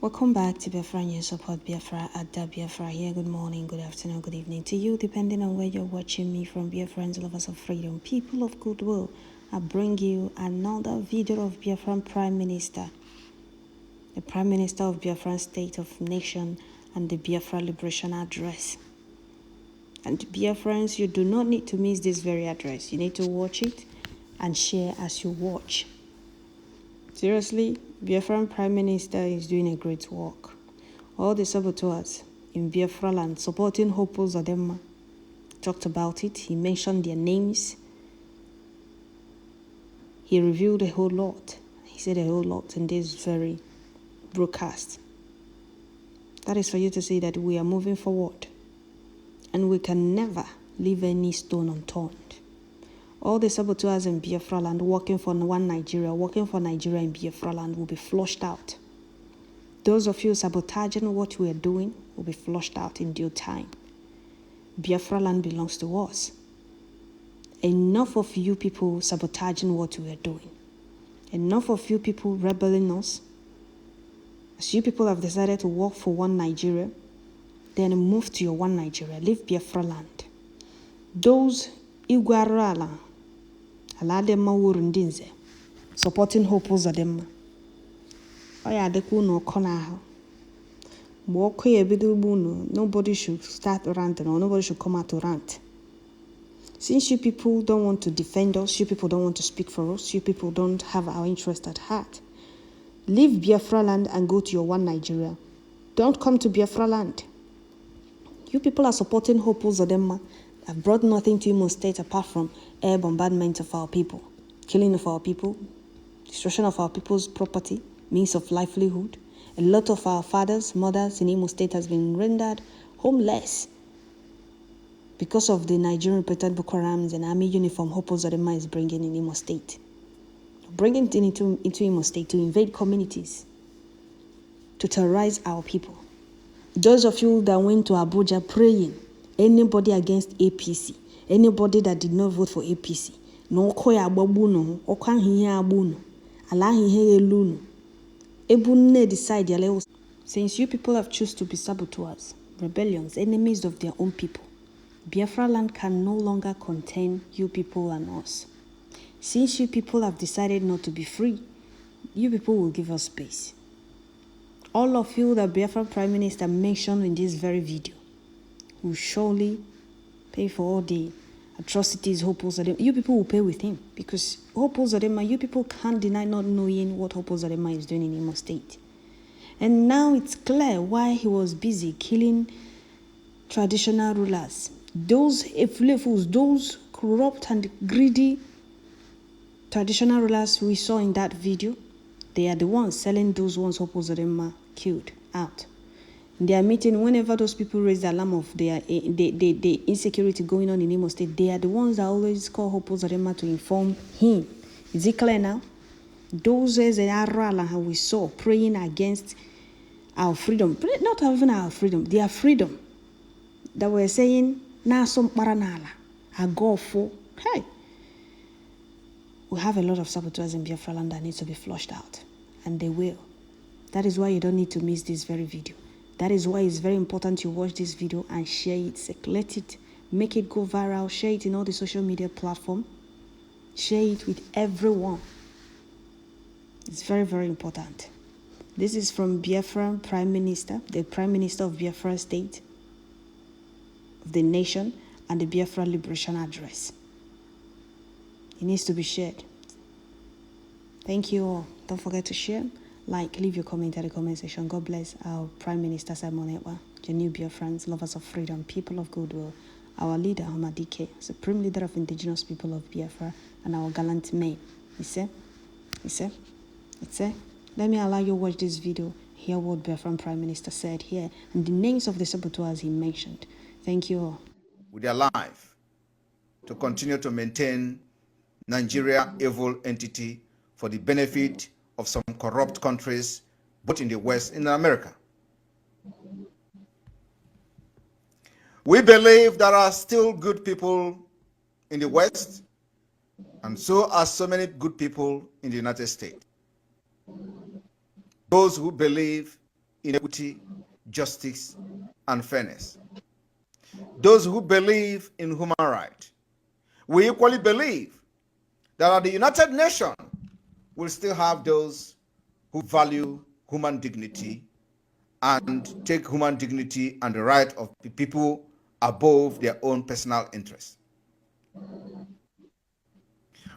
Welcome back to Biafra and your support Biafra at Biafra here. Good morning, good afternoon, good evening to you, depending on where you're watching me from. Biafrans, lovers of freedom, people of goodwill. I bring you another video of Biafran Prime Minister, the Prime Minister of Biafran State of Nation, and the Biafra Liberation Address. And Biafrans, you do not need to miss this very address. You need to watch it and share as you watch. Seriously, Biafran Prime Minister is doing a great work. All the saboteurs in Biafra land supporting Hopos Adema talked about it. He mentioned their names. He revealed a whole lot. He said a whole lot in this very broadcast. That is for you to see that we are moving forward. And we can never leave any stone unturned. All the saboteurs in Biafra land working for one Nigeria, working for Nigeria in Biafra land will be flushed out. Those of you sabotaging what we are doing will be flushed out in due time. Biafra land belongs to us. Enough of you people sabotaging what we are doing. Enough of you people rebelling us. As you people have decided to work for one Nigeria, then move to your one Nigeria. Leave Biafra land. Those Igwarala, Aladema Wurundinze, supporting Hopos Adema. Oya Dekuno Konaha. Nobody should start ranting or nobody should come out to rant. Since you people don't want to defend us, you people don't want to speak for us, you people don't have our interest at heart, leave Biafra land and go to your one Nigeria. Don't come to Biafra land. You people are supporting Hopos Adema. Have brought nothing to Imo State apart from air bombardment of our people, killing of our people, destruction of our people's property, means of livelihood. A lot of our fathers, mothers in Imo State has been rendered homeless because of the Nigerian reputed Boko Harams and army uniform Hopos Adema is bringing in Imo State. Bringing it into Imo State to invade communities, to terrorize our people. Those of you that went to Abuja praying, anybody against APC, anybody that did not vote for APC, no koya babuno, okan hihe abuno, ala hihe eluno, ebunne decide yale. Since you people have chosen to be saboteurs, rebellions, enemies of their own people, Biafra land can no longer contain you people and us. Since you people have decided not to be free, you people will give us space. All of you that Biafra Prime Minister mentioned in this very video will surely pay for all the atrocities Hopos Adema. You people will pay with him because Hopos Adema, you people can't deny not knowing what Hopos Adema is doing in Imo State. And now it's clear why he was busy killing traditional rulers. Those eflefus, those corrupt and greedy traditional rulers we saw in that video, they are the ones selling those ones Hopos Adema killed out. In their meeting, whenever those people raise the alarm of the insecurity going on in Imo State, they are the ones that always call Hopos Adema to inform him. Is it clear now? Those is we saw praying against our freedom, not even our freedom, their freedom. That were saying, "Na som paranala, I go for." Hey, we have a lot of saboteurs in Biafra land that needs to be flushed out, and they will. That is why you don't need to miss this very video. That is why it's very important you watch this video and share it, circulate it, make it go viral, share it in all the social media platforms, share it with everyone. It's very, very important. This is from Biafra Prime Minister, the Prime Minister of Biafra State, of the nation, and the Biafra Liberation Address. It needs to be shared. Thank you all. Don't forget to share. Like, leave your comment at the comment section. God bless our Prime Minister Simon Ekpa, the new Biafrans, lovers of freedom, people of goodwill, our leader Hamadike, supreme leader of indigenous people of Biafra, and our gallant men. Let me allow you to watch this video, hear what Biafran Prime Minister said here, and the names of the saboteurs he mentioned. Thank you all. With their life to continue to maintain Nigeria evil entity for the benefit of some corrupt countries, both in the West and in America. We believe there are still good people in the West, and so are so many good people in the United States. Those who believe in equity, justice, and fairness. Those who believe in human rights, we equally believe that at the United Nations, we'll still have those who value human dignity and take human dignity and the right of the people above their own personal interests.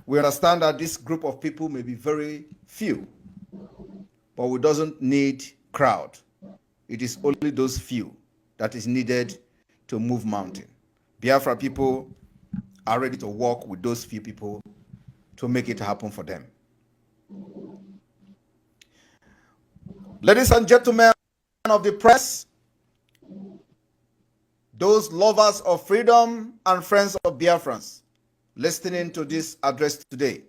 We understand that this group of people may be very few, but we doesn't need crowd. It is only those few that is needed to move mountain. Biafra people are ready to work with those few people to make it happen for them. Ladies and gentlemen of the press, those lovers of freedom and friends of Biafrans listening to this address today,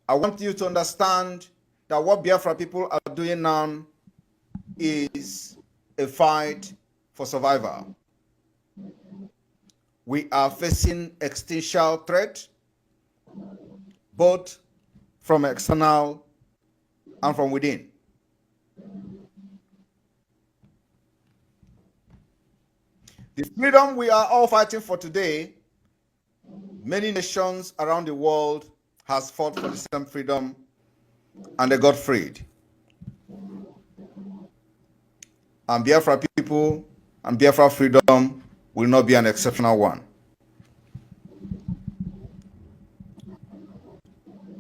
I want you to understand that what Biafra people are doing now is a fight for survival. We are facing existential threat, both from external and from within. The freedom we are all fighting for today, many nations around the world has fought for the same freedom and they got freed. And Biafra people and Biafra freedom will not be an exceptional one.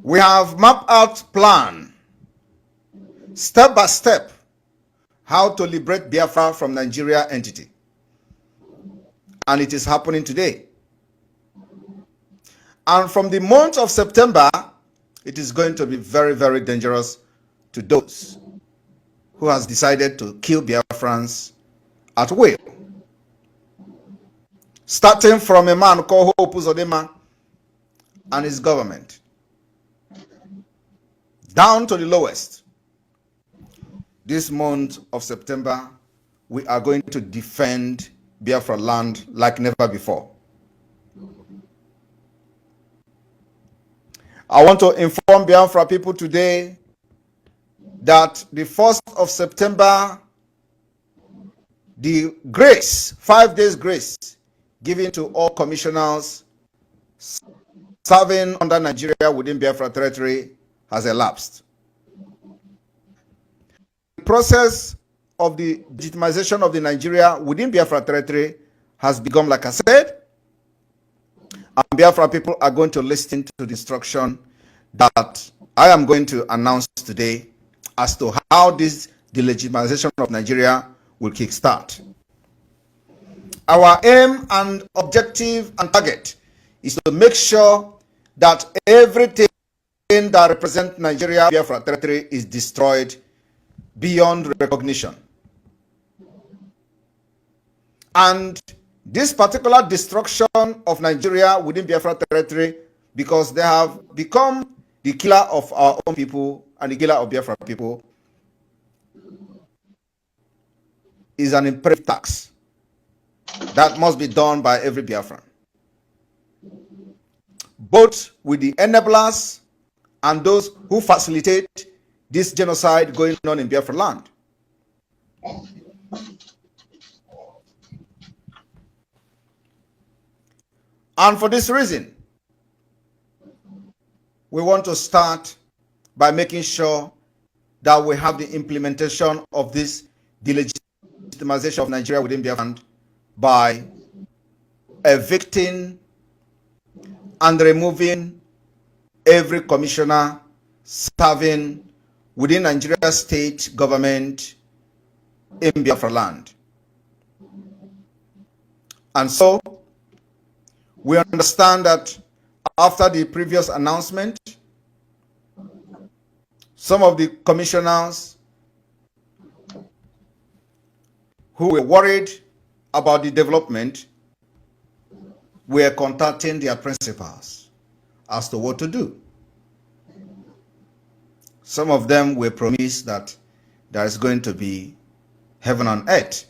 We have mapped out plan, step by step, how to liberate Biafra from Nigeria entity. And it is happening today. And from the month of September, it is going to be very, very dangerous to those who has decided to kill Biafrans at will. Starting from a man called Hope Uzodinma and his government, down to the lowest. This month of September, we are going to defend Biafra land like never before. I want to inform Biafra people today that the 1st of September, the grace, 5 days grace, given to all commissioners serving under Nigeria within Biafra territory has elapsed. The process of the legitimization of the Nigeria within Biafra territory has begun, like I said, and Biafra people are going to listen to the instruction that I am going to announce today as to how this delegitimization of Nigeria will kickstart. Our aim and objective and target is to make sure that everything that represents Nigeria Biafra territory is destroyed beyond recognition. And this particular destruction of Nigeria within Biafra territory, because they have become the killer of our own people and the killer of Biafra people, is an imperative task that must be done by every Biafran, both with the enablers and those who facilitate this genocide going on in Biafra land. And for this reason, we want to start by making sure that we have the implementation of this delegitimization of Nigeria within Biafra land by evicting and removing every commissioner serving within Nigeria state government in Biafra land. And so, we understand that after the previous announcement, some of the commissioners who were worried about the development were contacting their principals as to what to do. Some of them were promised that there is going to be heaven on earth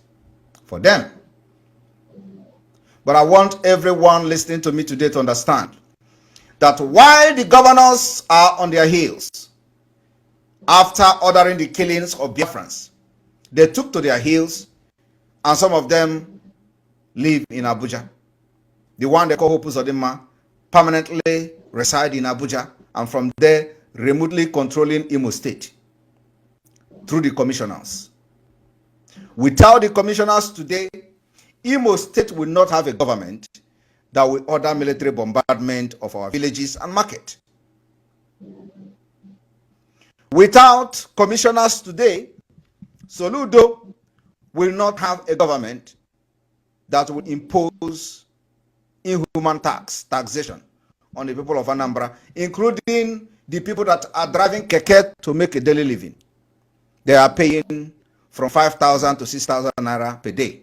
for them. But I want everyone listening to me today to understand that while the governors are on their heels, after ordering the killings of Biafrans. They took to their heels, and some of them live in Abuja. The one they call Hope Uzodinma permanently reside in Abuja, and from there remotely controlling Imo State through the commissioners. Without the commissioners today, Imo State will not have a government that will order military bombardment of our villages and market. Without commissioners today, Soludo will not have a government that will impose inhuman taxation on the people of Anambra, including the people that are driving keke to make a daily living. They are paying from 5,000 to 6,000 naira per day.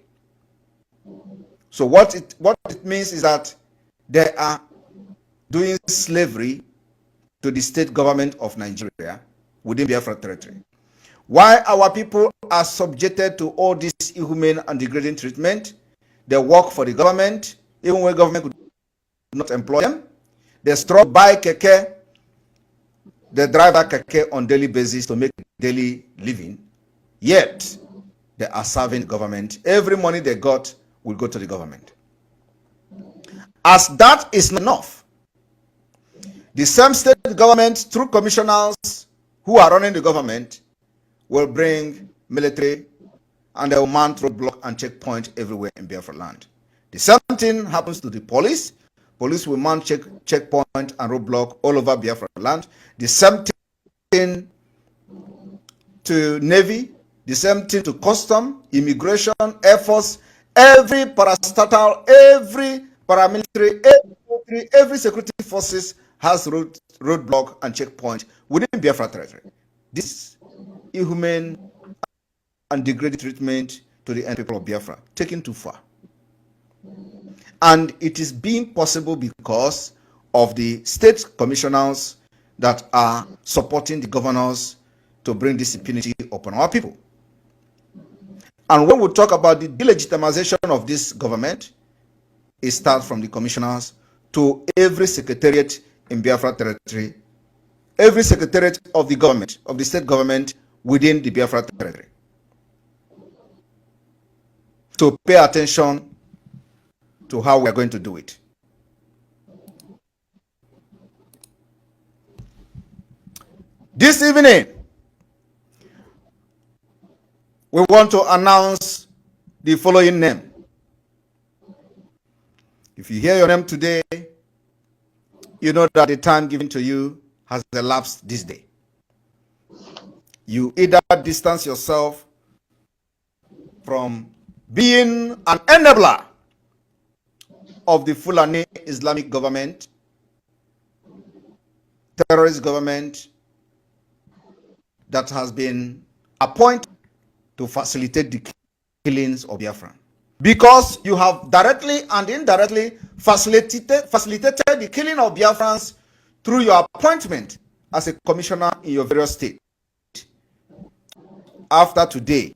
So what it means is that they are doing slavery to the state government of Nigeria within Biafra territory. Why our people are subjected to all this inhumane and degrading treatment? They work for the government, even when government could not employ them. They struggle by keke. They drive that keke on daily basis to make daily living. Yet, they are serving government. Every money they got will go to the government. As that is not enough, the same state government, through commissioners who are running the government, will bring military and they will mount roadblock and checkpoint everywhere in Biafra land. The same thing happens to the police. Police will mount checkpoint and roadblock all over Biafra land. The same thing to Navy, the same thing to custom, immigration, air force, every parastatal, every paramilitary, every security forces has roadblock and checkpoint within Biafra territory. This inhumane and degrading treatment to the people of Biafra, taken too far. And it is being possible because of the state commissioners that are supporting the governors to bring this impunity upon our people. And when we talk about the delegitimization of this government, it starts from the commissioners to every secretariat in Biafra territory, every secretariat of the government, of the state government within the Biafra territory. To pay attention to how we are going to do it. This evening, we want to announce the following name. If you hear your name today, you know that the time given to you has elapsed this day. You either distance yourself from being an enabler of the Fulani Islamic government, terrorist government that has been appointed to facilitate the killings of Biafran. Because you have directly and indirectly facilitated the killing of Biafrans through your appointment as a commissioner in your various states. After today,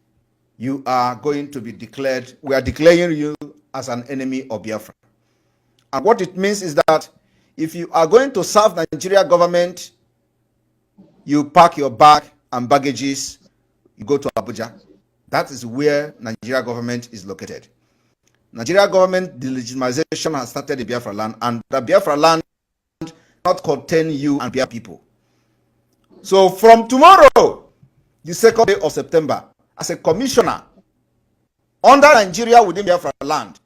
you are going to be declared, we are declaring you as an enemy of Biafra. And what it means is that if you are going to serve Nigeria government, you pack your bag and baggages, you go to Abuja. That is where Nigeria government is located. Nigeria government delegitimization has started in Biafra land, and the Biafra land not contain you and Biafra people. So from tomorrow, the 2nd day of September, as a commissioner under Nigeria within Biafra land,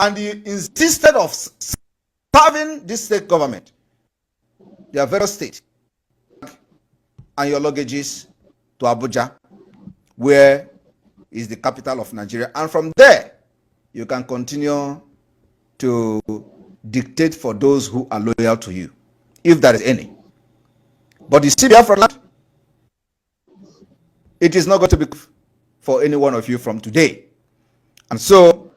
and you insisted of serving this state government, their various states, and your luggages to Abuja, where is the capital of Nigeria. And from there, you can continue to dictate for those who are loyal to you, if there is any. But you see, Biafra land, it is not going to be for any one of you from today. And so,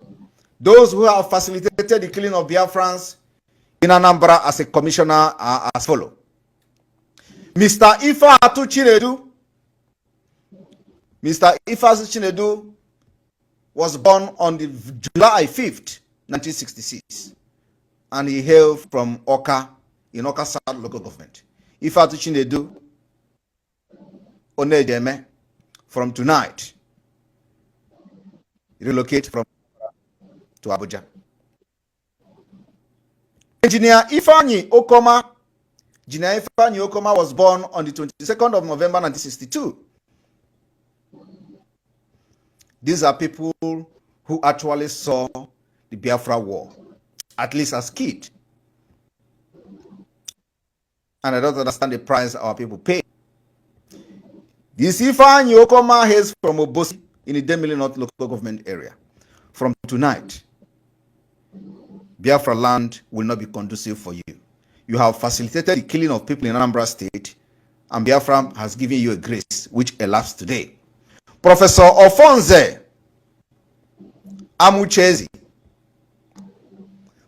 those who have facilitated the killing of Biafrans in Anambra as a commissioner are as follow. Mr. Ifa Chinedu. Mr. Ifa Chinedu was born on the July 5th, 1966. And he hailed from Oka, in Oka South local government. Ifa Chinedu Onejeme from tonight relocate from to Abuja. Engineer Ifeanyi Okoma was born on the 22nd of November 1962. These are people who actually saw the Biafra war, at least as kids. And I don't understand the price our people pay. This Ifeanyi Okoma hails from Obosi in the Demili North local government area. From tonight, Biafra land will not be conducive for you. You have facilitated the killing of people in Anambra State, and Biafra has given you a grace which elapsed today. Professor Ofonze Amuchezi.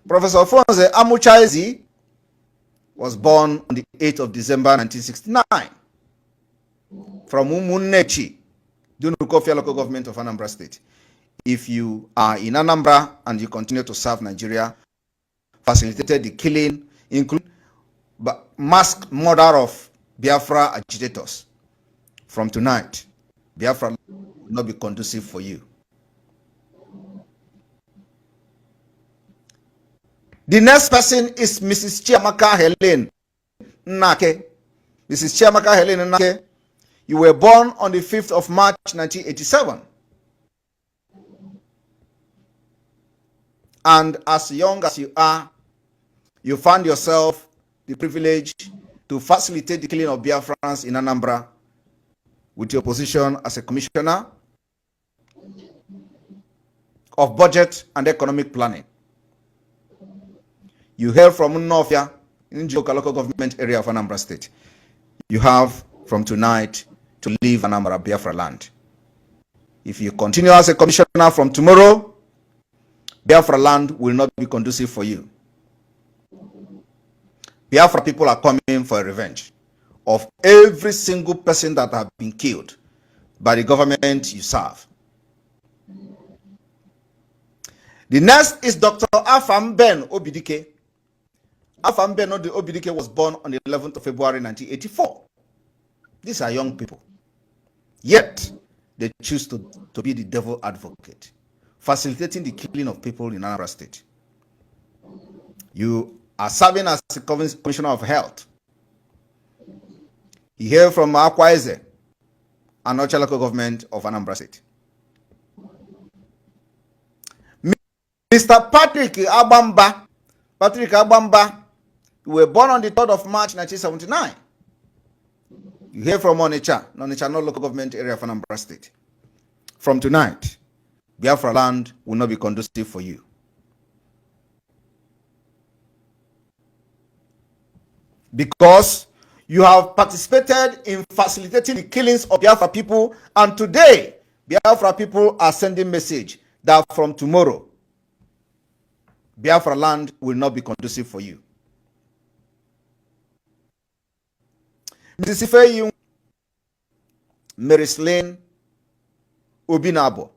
Professor Ofonze Amuchezi was born on the 8th of December 1969 from Umunnechi, Dunukofia local government of Anambra State. If you are in Anambra and you continue to serve Nigeria, facilitated the killing, including mass murder of Biafra agitators, from tonight, Biafra will not be conducive for you. The next person is Mrs. Chiamaka Helen Nake. Mrs. Chiamaka Helen Nake, you were born on the 5th of March 1987. And as young as you are, you found yourself the privilege to facilitate the killing of Biafrans in Anambra with your position as a commissioner of budget and economic planning. You hail from Nofia, in the local government area of Anambra State. You have from tonight to leave Anambra, Biafra land. If you continue as a commissioner from tomorrow, Biafra land will not be conducive for you. Biafra people are coming for a revenge of every single person that have been killed by the government you serve. The next is Dr. Afam Ben Obidike. Afam Ben Obidike was born on the 11th of February 1984. These are young people. Yet, they choose to be the devil advocate, facilitating the killing of people in Anambra State. You are serving as the Commissioner of Health. You hear from Akwaeze, and Ocha local government of Anambra State. Mr. Patrick Agbamba, you were born on the 3rd of March 1979. You hear from Onitsha North local government area of Anambra State. From tonight, Biafra land will not be conducive for you. Because you have participated in facilitating the killings of Biafra people, and today, Biafra people are sending message that from tomorrow, Biafra land will not be conducive for you. Mrs. Ifeanyi Mary Slane Obinabo,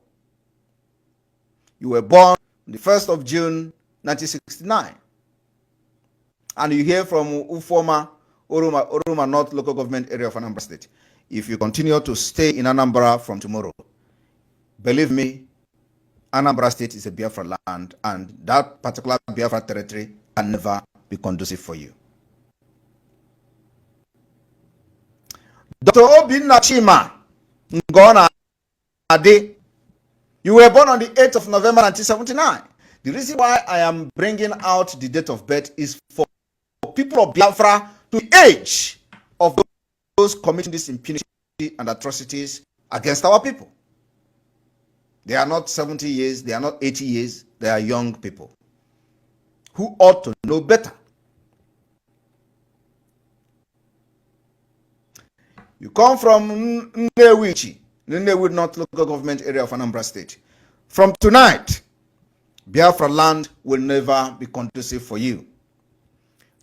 you were born on the 1st of June 1969. And you hear from Ufoma, Oruma North local government area of Anambra State. If you continue to stay in Anambra from tomorrow, believe me, Anambra State is a Biafra land, and that particular Biafra territory can never be conducive for you. Dr. Obinna Chima Ngona Ade, you were born on the 8th of November 1979. The reason why I am bringing out the date of birth is for people of Biafra to the age of those committing this impunity and atrocities against our people. They are not 70 years, they are not 80 years, they are young people who ought to know better. You come from Nnewi North local government area of Anambra State. From tonight, Biafra land will never be conducive for you.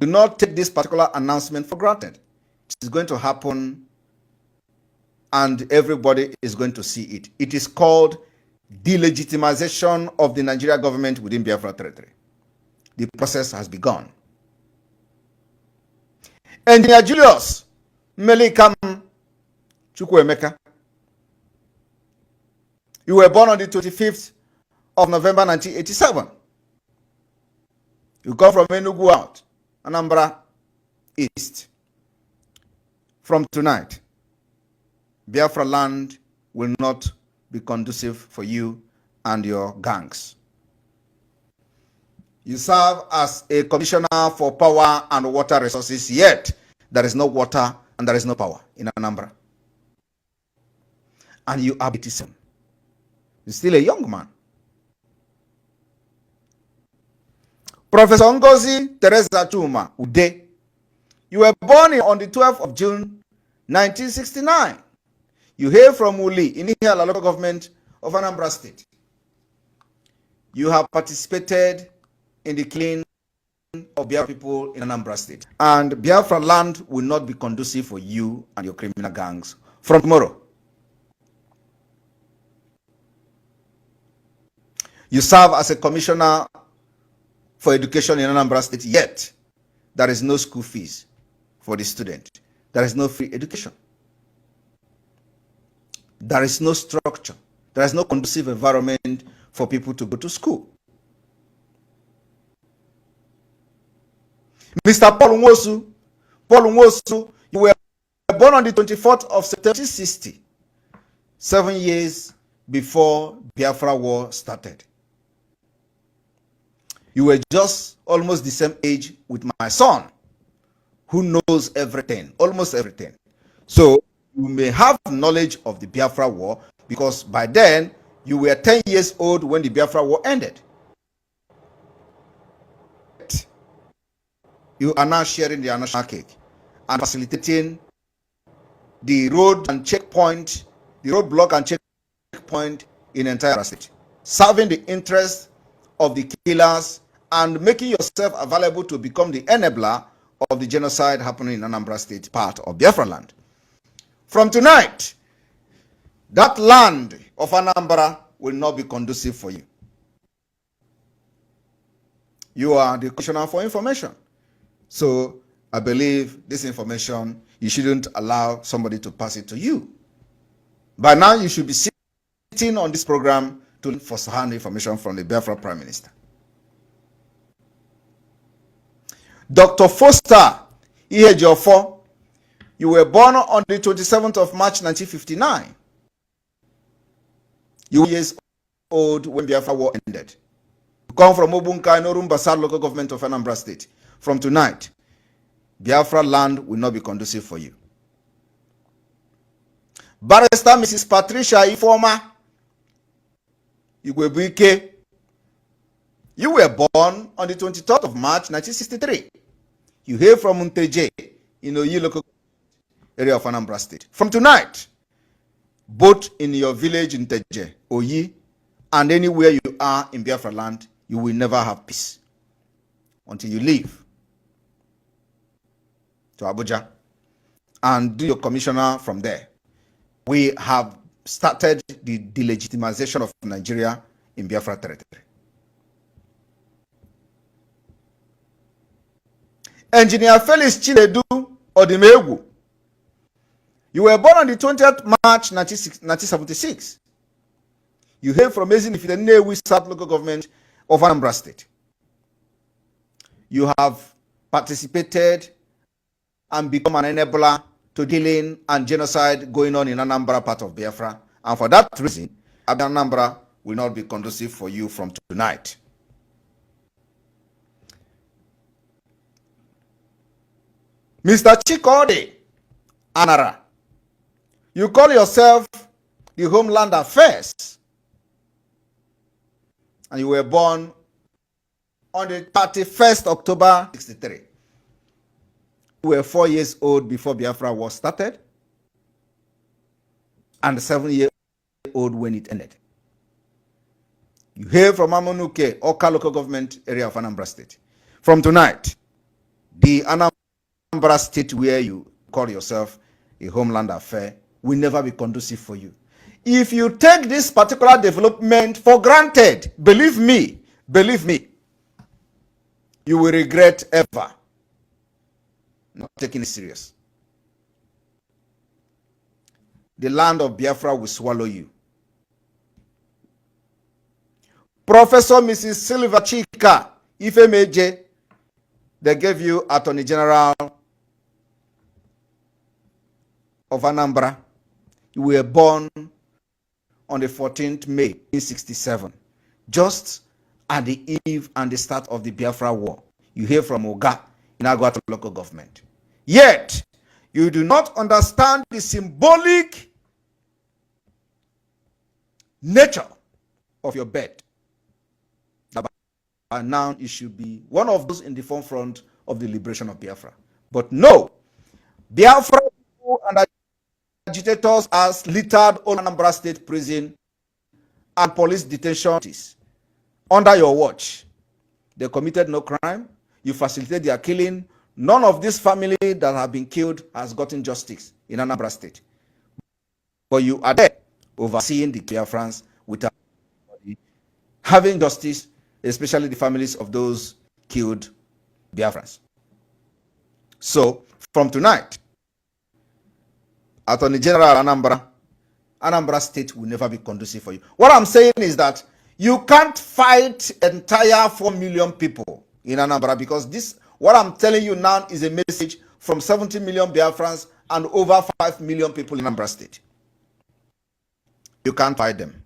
Do not take this particular announcement for granted. It is going to happen, and everybody is going to see it. It is called delegitimization of the Nigeria government within Biafra territory. The process has begun. Engineer Julius Melikam Chukwuemeka. You were born on the 25th of November 1987. You come from Enugu out, Anambra East. From tonight, Biafra land will not be conducive for you and your gangs. You serve as a commissioner for power and water resources, yet there is no water and there is no power in Anambra. And you are 87. You're still a young man. Professor Ngozi Teresa Chuma Ude, you were born on the 12th of June 1969. You hail from Uli in the local government of Anambra State. You have participated in the killing of Biafra people in Anambra State. And Biafra land will not be conducive for you and your criminal gangs from tomorrow. You serve as a commissioner for education in Anambra State, yet there is no school fees for the student. There is no free education. There is no structure. There is no conducive environment for people to go to school. Mr. Paul Nwosu, you were born on the 24th of September 1960, 7 years before Biafra war started. You were just almost the same age with my son, who knows everything, almost everything. So you may have knowledge of the Biafra war because by then you were 10 years old when the Biafra war ended. You are now sharing the national cake and facilitating the road and checkpoint, the roadblock and checkpoint in entire state, serving the interests of the killers and making yourself available to become the enabler of the genocide happening in Anambra State, part of Biafra land. From tonight, that land of Anambra will not be conducive for you. You are the Commissioner for Information. So I believe this information, you shouldn't allow somebody to pass it to you. By now, you should be sitting on this program to look for first-hand information from the Biafra Prime Minister. Dr. Foster Ihejiofor, you were born on the 27th of March 1959. You were years old when Biafra war ended. You come from Obunka and Orumbasar local government of Anambra State. From tonight, Biafra land will not be conducive for you. Barrister Mrs. Patricia Ifoma Igwebuike, you were born on the 23rd of March 1963. You hail from Munteje in Oyi local area of Anambra State. From tonight, both in your village in Teje, Oyi, and anywhere you are in Biafra land, you will never have peace until you leave to Abuja and do your commissioner from there. We have started the delegitimization of Nigeria in Biafra territory. Engineer Felix Chinedu Odimegu, you were born on the 20th March 1976. You hail from Ezinifite South local government of Anambra State. You have participated and become an enabler to killing and genocide going on in Anambra part of Biafra. And for that reason, Anambra will not be conducive for you from tonight. Mr. Chikode Anara, you call yourself the Homeland Affairs, and you were born on the 31st October 1963. You were 4 years old before Biafra war started, and 7 years old when it ended. You hail from Amonuke, Oka local government area of Anambra State. From tonight, the Anambra State where you call yourself a Homeland Affair will never be conducive for you. If you take this particular development for granted, believe me, you will regret ever not taking it serious. the land of Biafra will swallow you. Professor Mrs. Silva Chika Ifemeje, they gave you Attorney General of Anambra. You were born on the 14th May 1967, just at the eve and the start of the Biafra War. You hear from Oga in Agwata local government. Yet, you do not understand the symbolic nature of your birth. And now it should be one of those in the forefront of the liberation of Biafra. But no, Biafra and agitators are littered all Anambra State prison and police detention under your watch. They committed no crime. You facilitate their killing. None of this family that have been killed has gotten justice in Anambra State. But you are there overseeing the Biafrans without having justice, especially the families of those killed Biafrans. So, from tonight, Attorney General Anambra State will never be conducive for you. What I'm saying is that you can't fight entire 4 million people in Anambra, because this, what I'm telling you now, is a message from 70 million Biafrans and over 5 million people in Anambra State. You can't fight them.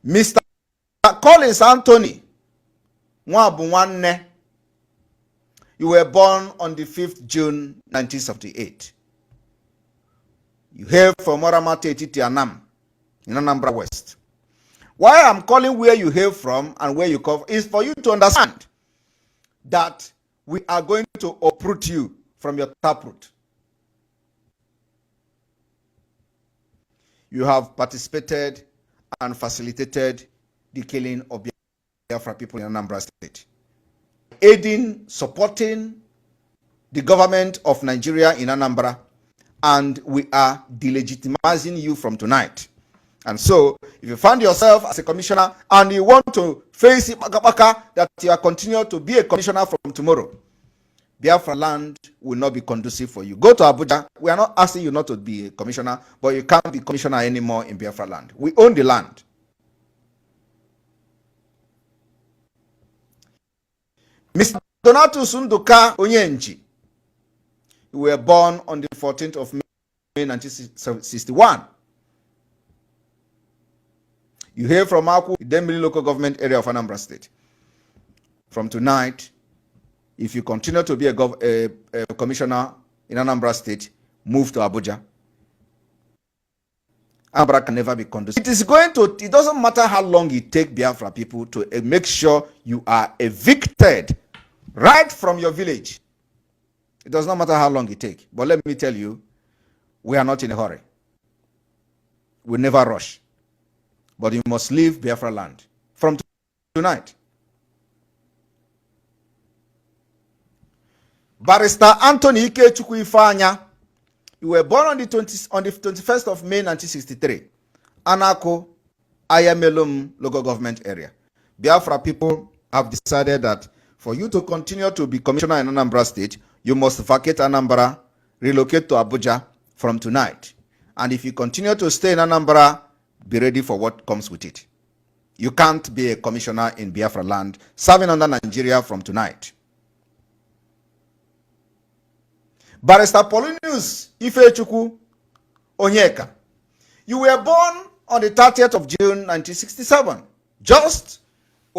Mr. Collins Anthony Mwabunwanne, you were born on the 5th June 1978. You hail from Moramate Titianam in Anambra West. Why I'm calling where you hail from and where you come is for you to understand that we are going to uproot you from your taproot. You have participated and facilitated the killing of Biafra people in Anambra State, aiding, supporting the government of Nigeria in Anambra, and we are delegitimizing you from tonight. And so, if you find yourself as a commissioner and you want to face it, that you are continuing to be a commissioner from tomorrow, Biafra land will not be conducive for you. Go to Abuja. We are not asking you not to be a commissioner, but you can't be commissioner anymore in Biafra land. We own the land. Mr. Donatus Sunduka Onyenji, you were born on the 14th of May 1961. You hail from Aku, the Dembili local government area of Anambra State. From tonight, if you continue to be a commissioner in Anambra State, move to Abuja. Anambra can never be conducive. It doesn't matter how long it takes Biafra people to make sure you are evicted right from your village. It does not matter how long it takes. But let me tell you, we are not in a hurry. We never rush. But you must leave Biafra land from tonight. Barrister Anthony Ikechukwu Ifeanya, you were born on the 21st of May 1963. Anako, Ayamelum local government area. Biafra people have decided that for you to continue to be commissioner in Anambra State, you must vacate Anambra, relocate to Abuja from tonight. And if you continue to stay in Anambra, be ready for what comes with it. You can't be a commissioner in Biafra land serving under Nigeria from tonight. Barrister Paulinus Ifechukwu Onyeka, you were born on the 30th of June 1967, just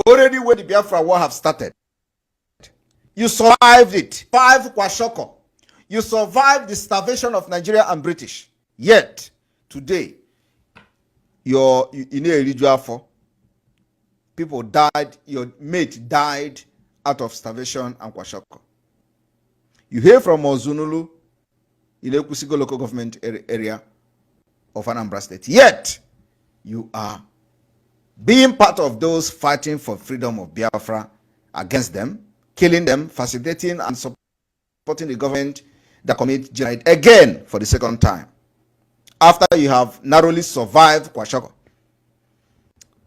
already when the Biafra war have started. You survived it. 5 Kwashoko. You survived the starvation of Nigeria and British. Yet, today, you're in a religious for. People died, your mate died out of starvation and Kwashoko. You hear from Ozunulu in the Kusigo local government area of Anambra State. Yet, you are being part of those fighting for freedom of Biafra against them, killing them, facilitating and supporting the government that commit genocide again for the second time. After you have narrowly survived Kwashoko.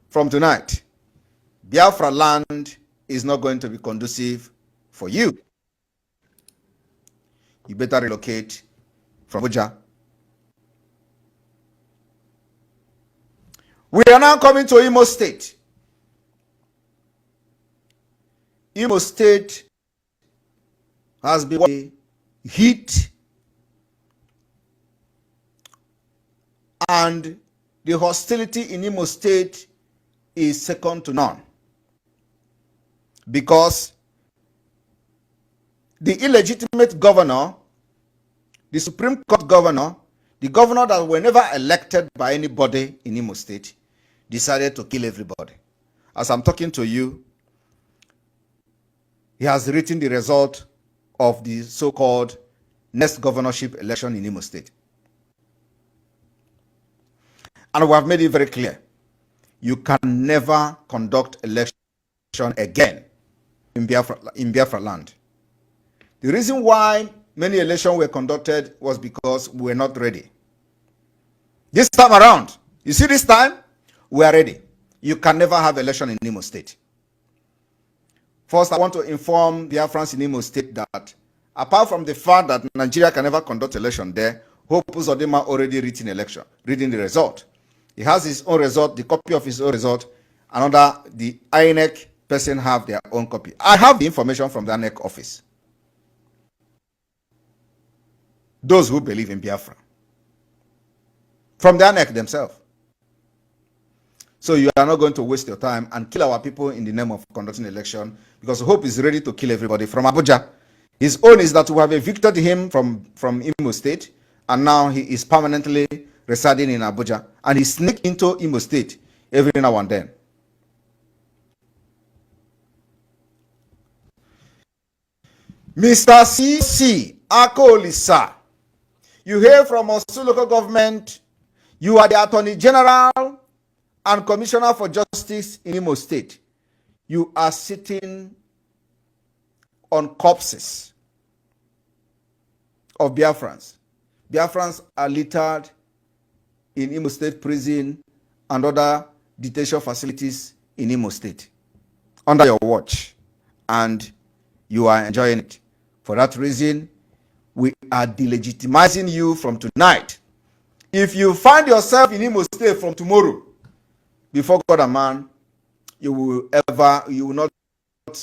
From tonight, Biafra land is not going to be conducive for you. you better relocate from Abuja. We are now coming to Imo State. Imo State has been hit, and the hostility in Imo State is second to none, because the illegitimate governor, the Supreme Court governor, the governor that were never elected by anybody in Imo State, decided to kill everybody. As I'm talking to you, he has written the result of the so-called next governorship election in Imo State. And we have made it very clear, you can never conduct election again in Biafra land. The reason why many elections were conducted was because we were not ready. This time around, you see this time, we are ready. You can never have election in Imo State. First, I want to inform Biafrans in Imo State that apart from the fact that Nigeria can never conduct election there, Hope Uzodinma already reading the result. He has his own result, the copy of his own result. Another, the INEC person have their own copy. I have the information from the INEC office. Those who believe in Biafra. From the INEC themselves. So you are not going to waste your time and kill our people in the name of conducting election, because Hope is ready to kill everybody from Abuja. His own is that we have evicted him from Imo State, and now he is permanently residing in Abuja, and he sneaks into Imo State every now and then. Mr. C.C. Akolisa, you hear from Osu local government, you are the Attorney General and Commissioner for Justice in Imo State. You are sitting on corpses of Biafrans. Biafrans are littered in Imo State prison and other detention facilities in Imo State under your watch, and you are enjoying it. For that reason, we are delegitimizing you from tonight. If you find yourself in Imo State from tomorrow, before God and man, you will not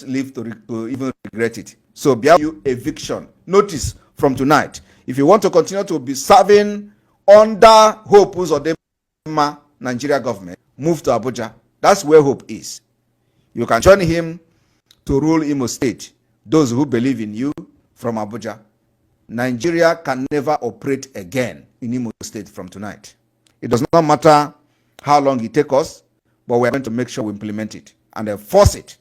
live to even regret it. So be you eviction notice from tonight. If you want to continue to be serving under Hope Uzodinma Nigeria government, move to Abuja. That's where Hope is. You can join him to rule Imo State. Those who believe in you from Abuja. Nigeria can never operate again in Imo State from tonight. It does not matter how long it takes us, but we're going to make sure we implement it and enforce it.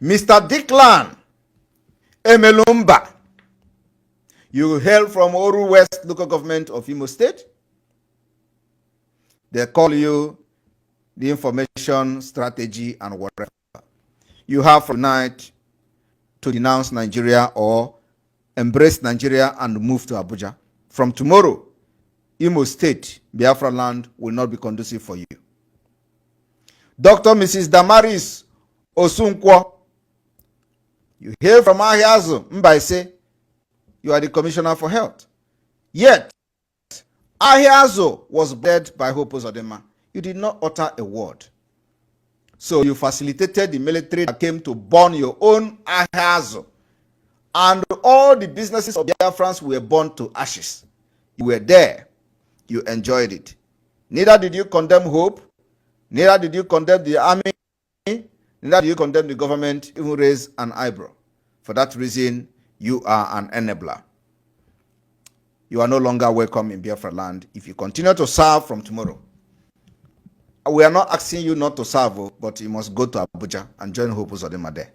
Mr. Declan Emelumba, you hail from Oru West local government of Imo State. They call you the information strategy and whatever. You have from tonight to denounce Nigeria or embrace Nigeria and move to Abuja. From tomorrow, Imo State, Biafra land will not be conducive for you. Dr. Mrs. Damaris Osunkwo, you hear from Ahiazu Mbaise, you are the Commissioner for Health. Yet, Ahiazu was led by Hope Uzodinma. You did not utter a word. So you facilitated the military that came to burn your own Ahiazu. And all the businesses of Biafrans were burned to ashes. You were there. You enjoyed it. Neither did you condemn Hope. Neither did you condemn the army. Neither did you condemn the government, even raise an eyebrow. For that reason, you are an enabler. You are no longer welcome in Biafra land if you continue to serve from tomorrow. We are not asking you not to serve, but you must go to Abuja and join Hope Uzodinma there.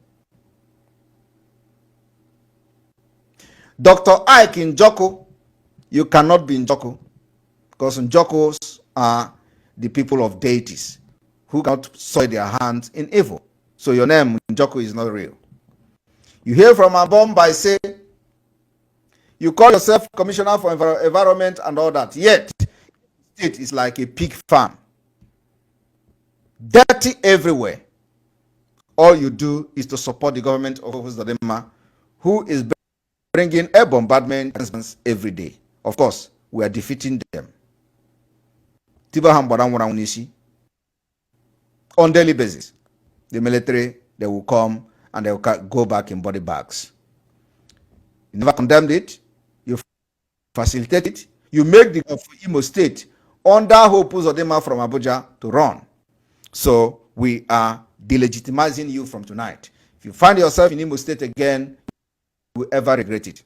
Dr. Ike Njoko, you cannot be Njoko, because Njokos are the people of deities who cannot soil their hands in evil. So your name, Njoko, is not real. You hear from Abom by say, you call yourself Commissioner for Environment and all that, yet it is like a pig farm. Dirty everywhere. All you do is to support the government of Uzodinma who is bringing air bombardment every day. Of course, we are defeating them. On daily basis, the military, they will come and they will go back in body bags. You never condemned it. You facilitate it. You make the Imo State under Hope Uzodinma from Abuja to run. So we are delegitimizing you from tonight. If you find yourself in Imo State again, you will ever regret it.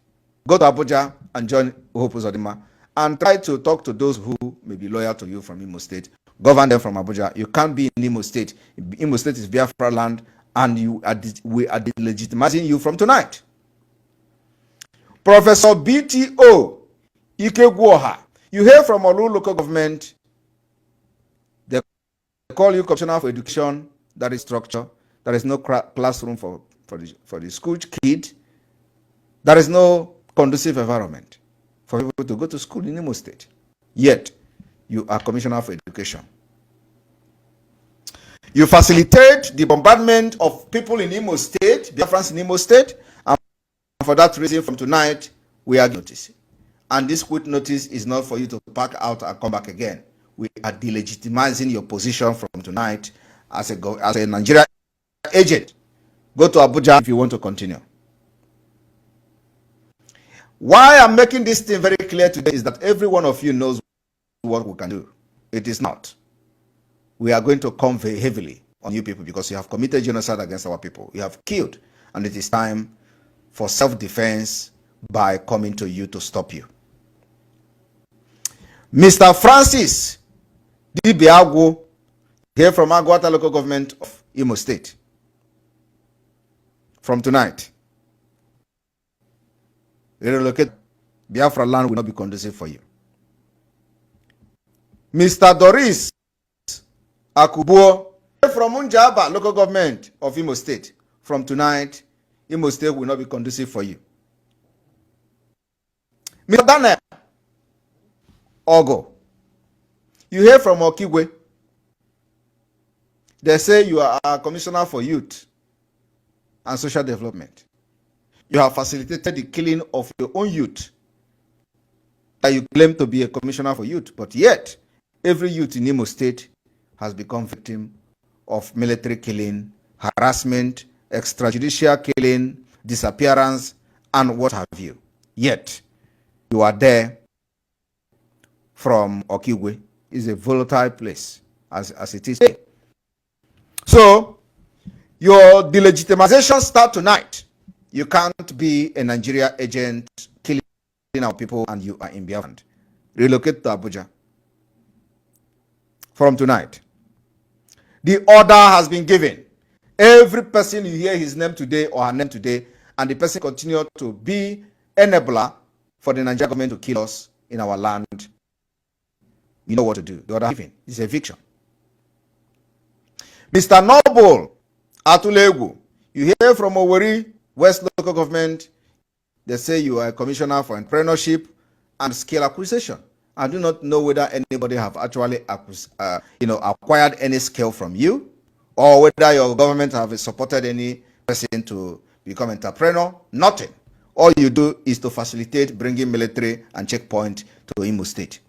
Go to Abuja and join Hope Uzodinma and try to talk to those who may be loyal to you from Imo State. Govern them from Abuja. You can't be in Imo State. Imo State is Biafra land, and we are delegitimizing you from tonight. Professor BTO Ikegwoha, you hear from Olu local government. They call you commissioner for education. That is structure. There is no classroom for the school kid. There is no conducive environment for people to go to school in Imo State. Yet, you are commissioner for education. You facilitate the bombardment of people in Imo State, Biafrans in Imo State, and for that reason, from tonight, we are noticing. And this quit notice is not for you to pack out and come back again. We are delegitimizing your position from tonight as a Nigerian agent. Go to Abuja if you want to continue. Why I'm making this thing very clear today is that every one of you knows what we can do. It is not. We are going to come very heavily on you people because you have committed genocide against our people. You have killed, and it is time for self-defense by coming to you to stop you. Mr. Francis Dibiago, here from Agwata local government of Imo State. From tonight, relocate. Biafra land will not be conducive for you. Mr. Doris Akubuo, from Unjaba local government of Imo State. From tonight, Imo State will not be conducive for you. Mr. Daniel Ogo, you hear from Okigwe. They say you are a commissioner for youth and social development. You have facilitated the killing of your own youth that you claim to be a commissioner for youth, but yet every youth in Imo State has become victim of military killing, harassment, extrajudicial killing, disappearance, and what have you. Yet you are there from Okigwe. Is a volatile place as it is today. So your delegitimization start tonight. You can't be a Nigeria agent killing our people and you are in Biafra. Relocate to Abuja. From tonight. The order has been given. Every person you hear his name today or her name today, and the person continue to be enabler for the Nigerian government to kill us in our land, you know what to do. The order given is eviction. Mr. Noble Atulegu, you hear from Owerri West local government. They say you are a commissioner for entrepreneurship and skill acquisition. I do not know whether anybody have actually acquired any skill from you, or whether your government have supported any person to become entrepreneur. Nothing. All you do is to facilitate bringing military and checkpoint to Imo State.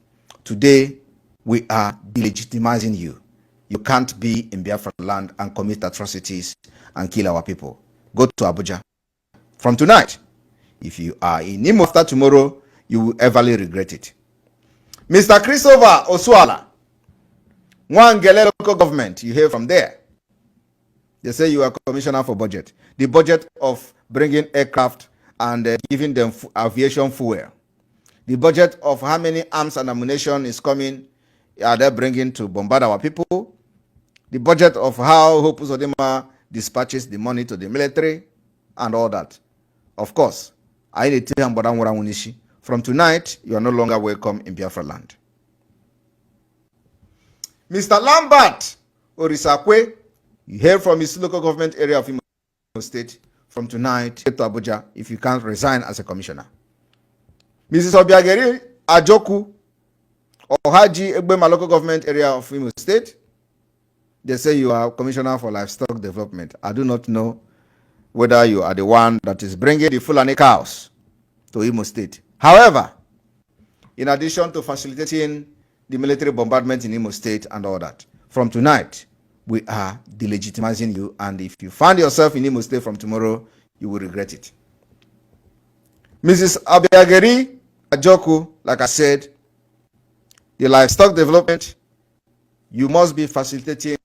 Today, we are delegitimizing you. You can't be in Biafra land and commit atrocities and kill our people. Go to Abuja. From tonight, if you are in Imo after tomorrow, you will everly regret it. Mr. Christopher Osuala, Nwangele local government, you hear from there. They say you are commissioner for budget. The budget of bringing aircraft and giving them aviation fuel. The budget of how many arms and ammunition is coming, are they bringing to bombard our people? The budget of how Hope Uzodinma dispatches the money to the military and all that. Of course, from tonight, you are no longer welcome in Biafra land. Mr. Lambert Orisakwe, you hear from his local government area of Imo State. From tonight, get to Abuja if you can't resign as a commissioner. Mrs. Obiageri Ajoku, Ohaji Egbema local government area of Imo State. They say you are commissioner for livestock development. I do not know whether you are the one that is bringing the Fulani cows to Imo State. However, in addition to facilitating the military bombardment in Imo State and all that, from tonight, we are delegitimizing you. And if you find yourself in Imo State from tomorrow, you will regret it. Mrs. Abiageri Ajoku, like I said, the livestock development, you must be facilitating